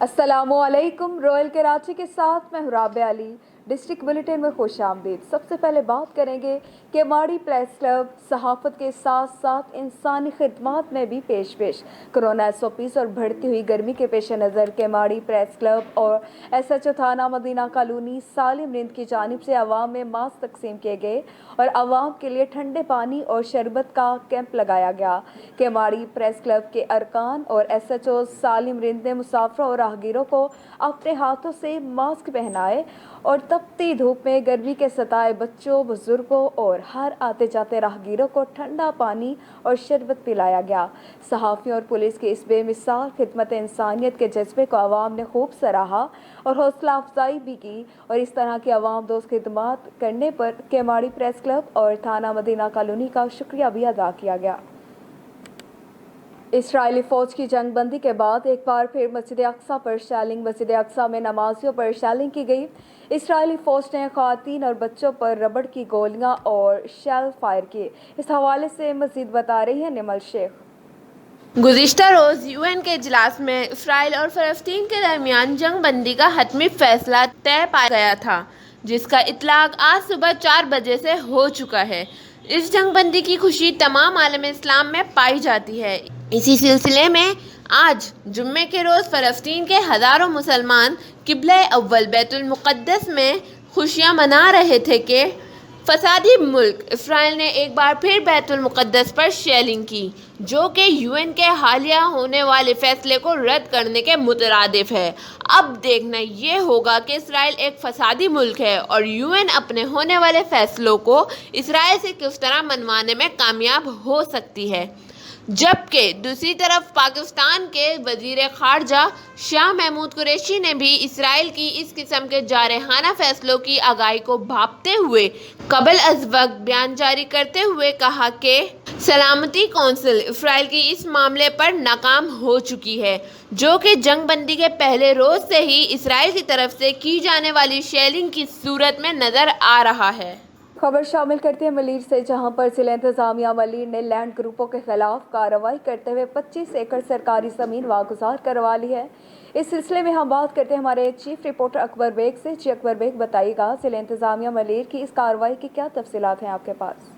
अस्सलामुअलैकुम। रॉयल कराची के साथ मैं राबिया अली। डिस्ट्रिक्ट बुलेटिन में खुश आमदीद। सबसे पहले बात करेंगे कि माड़ी प्रेस क्लब सहाफ़त के साथ साथ इंसानी खिदमात में भी पेश कोरोना SOPs और बढ़ती हुई गर्मी के पेश नज़र के माड़ी प्रेस क्लब और SHO थाना मदीना कॉलोनी सालिम रिंद की जानिब से आवाम में मास्क तकसीम किए गए और आवाम के लिए ठंडे पानी और शरबत का कैंप लगाया गया। के माड़ी प्रेस क्लब के अरकान और SHO सालिम रिंद ने मुसाफिरों और राहगीरों को अपने हाथों से मास्क पहनाए और तपती धूप में गर्मी के सताए बच्चों, बुजुर्गों और हर आते जाते राहगीरों को ठंडा पानी और शरबत पिलाया गया। सहाफ़ियों और पुलिस की इस बेमिसाल खिदमत इंसानियत के जज्बे को आवाम ने खूब सराहा और हौसला अफजाई भी की और इस तरह की आवाम दोस्त खिदमत करने पर केमाड़ी प्रेस क्लब और थाना मदीना कॉलोनी का शुक्रिया भी अदा किया गया। इसराइली फ़ौज की जंगबंदी के बाद एक बार फिर मस्जिद अक्सा पर शेलिंग। मस्जिद अक्सा में नमाजियों पर शेलिंग की गई। इसराइली फ़ौज ने ख़वातीन और बच्चों पर रबड़ की गोलियां और शेल फायर किए। इस हवाले से मज़ीद बता रही है निमल शेख। गुज़िश्ता रोज़ UN के इजलास में इसराइल और फ़लस्तीन के दरमियान जंग बंदी का हतमी फैसला तय पाया गया था, जिसका इतलाक़ आज सुबह 4 बजे से हो चुका है। इस जंग बंदी की खुशी तमाम आलम इस्लाम में पाई जाती है। इसी सिलसिले में आज जुम्मे के रोज़ फ़लस्तीन के हज़ारों मुसलमान क़िबला अव्वल बैतुल मुक़द्दस में खुशियाँ मना रहे थे कि फसादी मुल्क इसराइल ने एक बार फिर बैतुल मुक़द्दस पर शेलिंग की, जो कि UN के हालिया होने वाले फैसले को रद्द करने के मुतरादिफ है। अब देखना ये होगा कि इसराइल एक फसादी मुल्क है और UN अपने होने वाले फैसलों को इसराइल से किस तरह मनवाने में कामयाब हो सकती है। जबकि दूसरी तरफ पाकिस्तान के वज़ीर ख़ारजा शाह महमूद कुरैशी ने भी इसराइल की इस किस्म के जारहाना फैसलों की आगाही को भांपते हुए कबल अज़ वक्त बयान जारी करते हुए कहा कि सलामती कौंसिल इसराइल की इस मामले पर नाकाम हो चुकी है, जो कि जंग बंदी के पहले रोज़ से ही इसराइल की तरफ से की जाने वाली शेलिंग की सूरत में नज़र आ रहा है। खबर शामिल करते हैं मलीर से, जहां पर जिला इंतजामिया मलीर ने लैंड ग्रुपों के खिलाफ कार्रवाई करते हुए 25 एकड़ सरकारी ज़मीन वागुजार करवा ली है। इस सिलसिले में हम बात करते हैं हमारे चीफ रिपोर्टर अकबर बेग से। जी अकबर बेग, बताइएगा जिला इंतजामिया मलीर की इस कार्रवाई की क्या तफसीलात हैं आपके पास?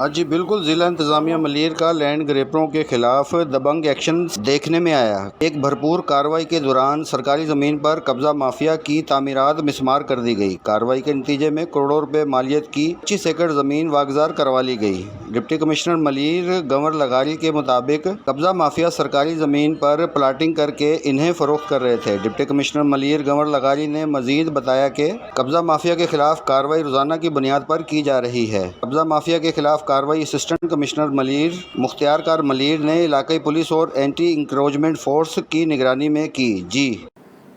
जी बिल्कुल, ज़िला इंतज़ामिया मलीर का लैंड ग्रेपरों के खिलाफ दबंग एक्शन देखने में आया। एक भरपूर कार्रवाई के दौरान सरकारी ज़मीन पर कब्ज़ा माफिया की तामीरात मिसमार कर दी गई। कार्रवाई के नतीजे में करोड़ों रुपए मालियत की 25 एकड़ ज़मीन वागजार करवा ली गई। डिप्टी कमिश्नर मलीर गंवर लगारी के मुताबिक कब्ज़ा माफिया सरकारी ज़मीन पर प्लाटिंग करके इन्हें फ़रोख्त कर रहे थे। डिप्टी कमिश्नर मलीर गंवर लगारी ने मज़ीद बताया कि कब्ज़ा माफिया के खिलाफ कार्रवाई रोज़ाना की बुनियाद पर की जा रही है। कब्ज़ा माफिया के खिलाफ कार्रवाई असिस्टेंट कमिश्नर मलीर मुख्तियार कार मलीर ने इलाकाई पुलिस और एंटी इंक्रोचमेंट फोर्स की निगरानी में की। जी,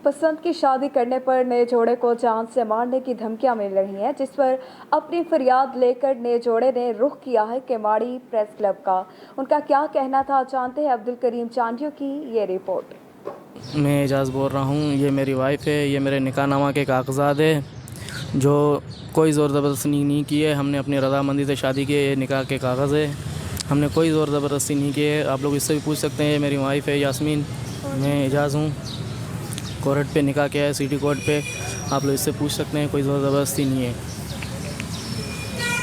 पसंद की शादी करने पर नए जोड़े को जान से मारने की धमकियां मिल रही हैं, जिस पर अपनी फरियाद लेकर नए जोड़े ने रुख किया है केमाड़ी प्रेस क्लब का। उनका क्या कहना था, जानते हैं अब्दुल करीम चांडियों की ये रिपोर्ट। मैं एजाज़ बोल रहा हूँ, ये मेरी वाइफ है, ये मेरे निकाहनामा के कागजात है, जो कोई ज़ोर ज़बरदस्ती नहीं की है। हमने अपनी रज़ामंदी से शादी की है, ये निकाह के कागज़ है, हमने कोई ज़ोर ज़बरदस्ती नहीं की है। आप लोग इससे भी पूछ सकते हैं। ये मेरी वाइफ है यास्मीन, मैं एजाज़ हूँ, कोर्ट पे निकाह किया है, सिटी कोर्ट पे। आप लोग इससे पूछ सकते हैं, कोई ज़ोर ज़बरदस्ती नहीं है।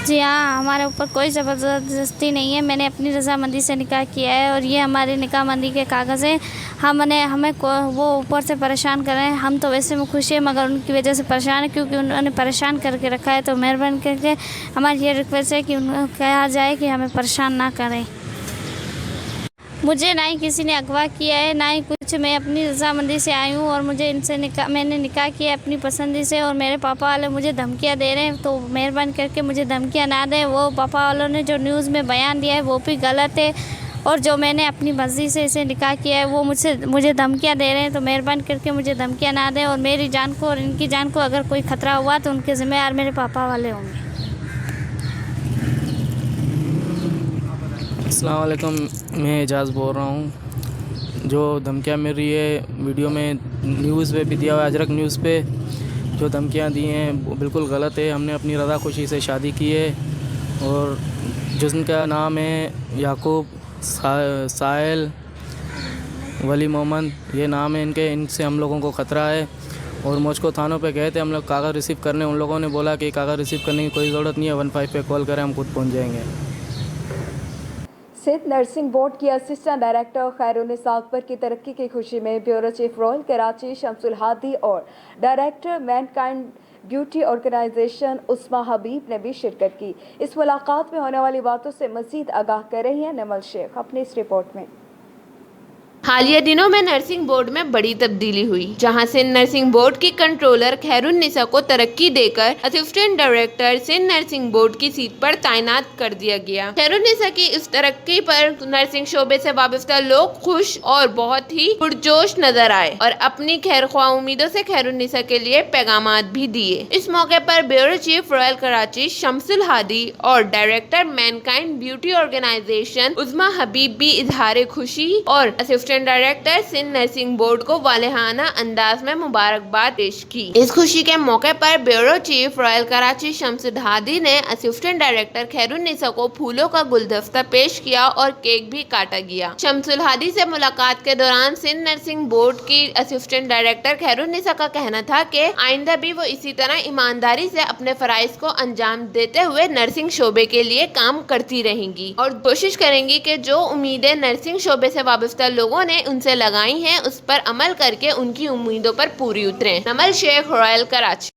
जी हाँ, हमारे ऊपर कोई ज़बरदस्ती नहीं है। मैंने अपनी रज़ामंदी से निकाह किया है और ये हमारे निकाहमंदी के कागज़ हैं। हमें वो ऊपर से परेशान कर रहे हैं। हम तो वैसे में खुश हैं, मगर उनकी वजह से परेशान है, क्योंकि उन्होंने परेशान करके रखा है। तो मेहरबानी करके हमारी ये रिक्वेस्ट है कि उनको कहा जाए कि हमें परेशान ना करें। मुझे ना ही किसी ने अगवा किया है, ना ही कुछ। मैं अपनी रज़ामंदी से आई हूँ और मुझे मैंने निकाह किया अपनी पसंदी से, और मेरे पापा वाले मुझे धमकियाँ दे रहे हैं। तो मेहरबानी करके मुझे धमकियाँ ना दें। वो पापा वालों ने जो न्यूज़ में बयान दिया है वो भी गलत है, और जो मैंने अपनी मर्ज़ी से इसे निकाह किया है वो मुझे धमकियाँ दे रहे हैं। तो मेहरबानी करके मुझे धमकियाँ ना दें, और मेरी जान को और इनकी जान को अगर कोई ख़तरा हुआ तो उनके ज़िम्मेदार मेरे पापा वाले होंगे। अस्सलाम वालेकुम, मैं एजाज़ बोल रहा हूँ। जो धमकियाँ मिल रही है, वीडियो में न्यूज़ पे भी दिया हुआ है, अजरक न्यूज़ पे जो धमकियाँ दी हैं वो बिल्कुल गलत है। हमने अपनी रज़ा खुशी से शादी की है, और जिनका नाम है याकूब, साहिल, वली मोहम्मद ये नाम है इनके। इनसे हम लोगों को ख़तरा है और मुझको थानों पे गए थे हम लोग कागज़ रिसीव करने। उन लोगों ने बोला कि कागज़ रिसीव करने की कोई ज़रूरत नहीं है, 15 पे कॉल करें हम खुद पहुंच जाएंगे। सिंध नर्सिंग बोर्ड की असिस्टेंट डायरेक्टर खैरुन्निसा अकबर की तरक्की की खुशी में bureau chief royal Karachi Shamsul Hadi और director mankind beauty organisation Usma हबीब ने भी शिरकत की। इस मुलाकात में होने वाली बातों से मजीद आगाह कर रही हैं नमल शेख अपनी इस रिपोर्ट में। हालिया दिनों में नर्सिंग बोर्ड में बड़ी तब्दीली हुई, जहां सिंध नर्सिंग बोर्ड की कंट्रोलर खैरुन्निसा को तरक्की देकर assistant director Sindh nursing board की सीट पर तैनात कर दिया गया। खैरुन्निसा की इस तरक्की पर नर्सिंग शोबे से वाबस्ता लोग खुश और बहुत ही पुरजोश नजर आए और अपनी खैरख्वाह उम्मीदों से खैरुन्निसा के लिए पैगामात भी दिए। इस मौके पर bureau chief royal Karachi Shamsul Hadi और director mankind beauty organisation Usma Habib भी इजहार खुशी और assistant director Sindh nursing board को वालेहाना अंदाज में मुबारकबाद पेश की। इस खुशी के मौके पर bureau chief royal Karachi Shamsul Hadi ने असिस्टेंट डायरेक्टर खैरुन्निसा को फूलों का गुलदस्ता पेश किया और केक भी काटा गया। शमसुल हादी से मुलाकात के दौरान सिंध नर्सिंग बोर्ड की असिस्टेंट डायरेक्टर खैरुन्निसा का कहना था कि आइंदा भी वो इसी तरह ईमानदारी से अपने फराइज को अंजाम देते हुए नर्सिंग शोबे के लिए काम करती रहेंगी और कोशिश करेंगी कि जो उम्मीदें नर्सिंग शोबे से वाबस्ता लोगों ने उनसे लगाई हैं उस पर अमल करके उनकी उम्मीदों पर पूरी उतरें। नमल शेख रॉयल कराची।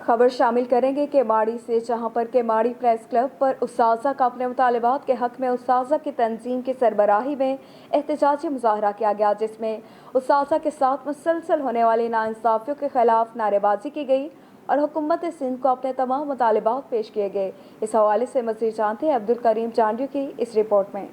खबर शामिल करेंगे कि माड़ी से, जहां पर के माड़ी प्रेस क्लब पर उस्ताज़ा का अपने मुतालिबात के हक में उस्ताज़ा की तंजीम की सरबराही में एहतजाजी मुजाहरा किया गया, जिसमें उस्ताज़ा के साथ मुसलसल होने वाली नाइंसाफ़ियों के खिलाफ नारेबाजी की गई और हुकूमत सिंध को अपने तमाम मुतालिबात पेश किए गए। इस हवाले से मज़ीद जानते हैं अब्दुल करीम चांडियो की इस रिपोर्ट में।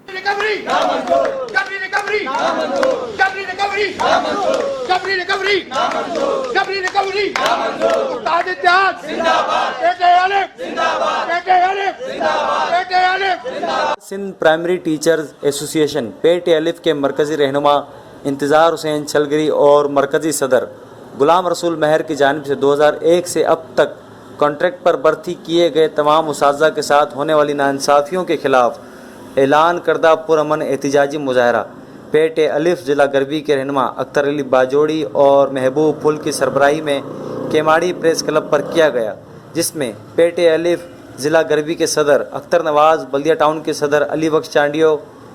रिकवरी नामंजूर, कबरी रिकवरी नामंजूर, कबरी रिकवरी नामंजूर, कबरी रिकवरी नामंजूर, कबरी रिकवरी नामंजूर। उस्ताद इत्तेहाद जिंदाबाद, बेटे अलिफ जिंदाबाद, बेटे अलिफ जिंदाबाद, बेटे अलिफ जिंदाबाद। सिंध प्राइमरी टीचर्स एसोसिएशन पेटे अलिफ के मरकज़ी रहनुमा इंतज़ार हुसैन छलगरी और मरकज़ी सदर गुलाम रसूल महर की जानिब से 2001 से अब तक कॉन्ट्रैक्ट पर भर्ती किए गए तमाम उस्ताज़ा के साथ होने वाली नाइंसाफ़ियों के खिलाफ ऐलान करदा पुरअमन एहतजाजी मुजाहरा पेटे अलिफ ज़िला गरबी के रहनुमा अख्तर अली बाजोड़ी और महबूब फुल की सरबराही में केमाड़ी प्रेस क्लब पर किया गया, जिसमें पेटे अलिफ ज़िला गरबी के सदर अख्तर नवाज़, बल्दिया टाउन के सदर अली बख्श चांडियो,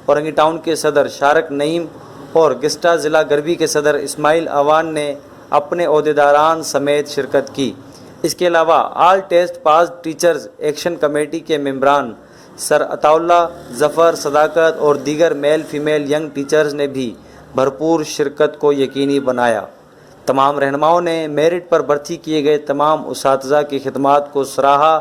औरंगी टाउन के सदर शारक नईम और गिस्टा ज़िला गरबी के सदर इस्माइल अवान ने अपने ओहदेदारान समेत शिरकत की। इसके अलावा all test pass teachers action committee के मेंबरान सर अताउल्ला, ज़फ़र, सदाकत और दीगर मेल फीमेल यंग टीचर्स ने भी भरपूर शिरकत को यकीनी बनाया। तमाम रहनुमाओं ने मेरिट पर भर्ती किए गए तमाम उस्ताज़ा की खिदमात को सराहा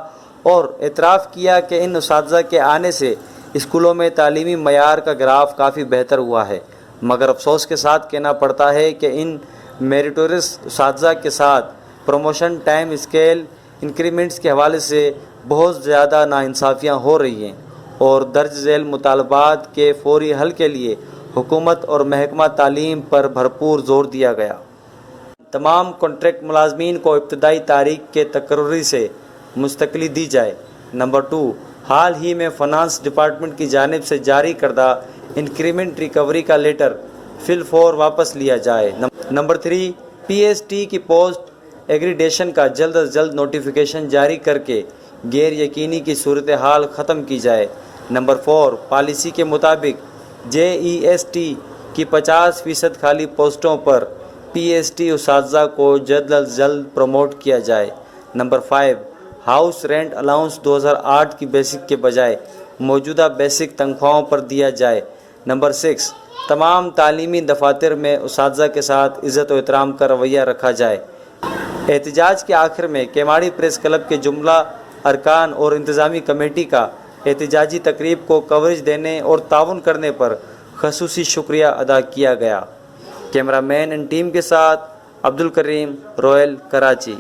और एतराफ़ किया कि इन उस्ताज़ा के आने से स्कूलों में तालीमी मयार का ग्राफ काफ़ी बेहतर हुआ है, मगर अफसोस के साथ कहना पड़ता है कि इन मेरिटोरियस उस्ताज़ा के साथ प्रमोशन टाइम स्केल इंक्रीमेंट्स के हवाले से बहुत ज़्यादा नाइंसाफ़ियाँ हो रही हैं और दर्ज झेल मुतालबात के फौरी हल के लिए हुकूमत और महकमा तालीम पर भरपूर ज़ोर दिया गया। तमाम कॉन्ट्रैक्ट मुलाजमीन को इब्तदाई तारीख के तकर्री से मुस्तकली दी जाए। नंबर 2, हाल ही में फ़ाइनेंस डिपार्टमेंट की जानिब से जारी करदा इंक्रीमेंट रिकवरी का लेटर फिलफौर वापस लिया जाए। नंबर 3, PST की पोस्ट एग्रीडेशन का जल्द अज जल्द नोटिफिकेशन जारी करके गैर यकीनी की सूरत हाल ख़त्म की जाए। नंबर 4, पॉलिसी के मुताबिक JEST की 50% खाली पोस्टों पर PST उस्ताज़ा को जल्द अज जल्द प्रमोट किया जाए। नंबर 5, हाउस रेंट अलाउंस 2008 की बेसिक के बजाय मौजूदा बेसिक तनख्वाहों पर दिया जाए। नंबर 6, तमाम तालीमी दफातर में उस्ताज़ा के साथ इज़्ज़त और एहतराम का रवैया रखा जाए। एहतजाज के आखिर में केमाड़ी प्रेस क्लब के जुमला अरकान और इंतज़ामी कमेटी का एहतजाजी तकरीब को कवरेज देने और ताउन करने पर खसूसी शुक्रिया अदा किया गया। कैमरा मैन एंड टीम के साथ अब्दुल करीम, रॉयल कराची।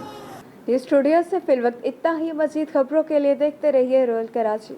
ये स्टूडियो से फिलवक्त इतना ही। मज़ीद खबरों के लिए देखते रहिए रॉयल कराची।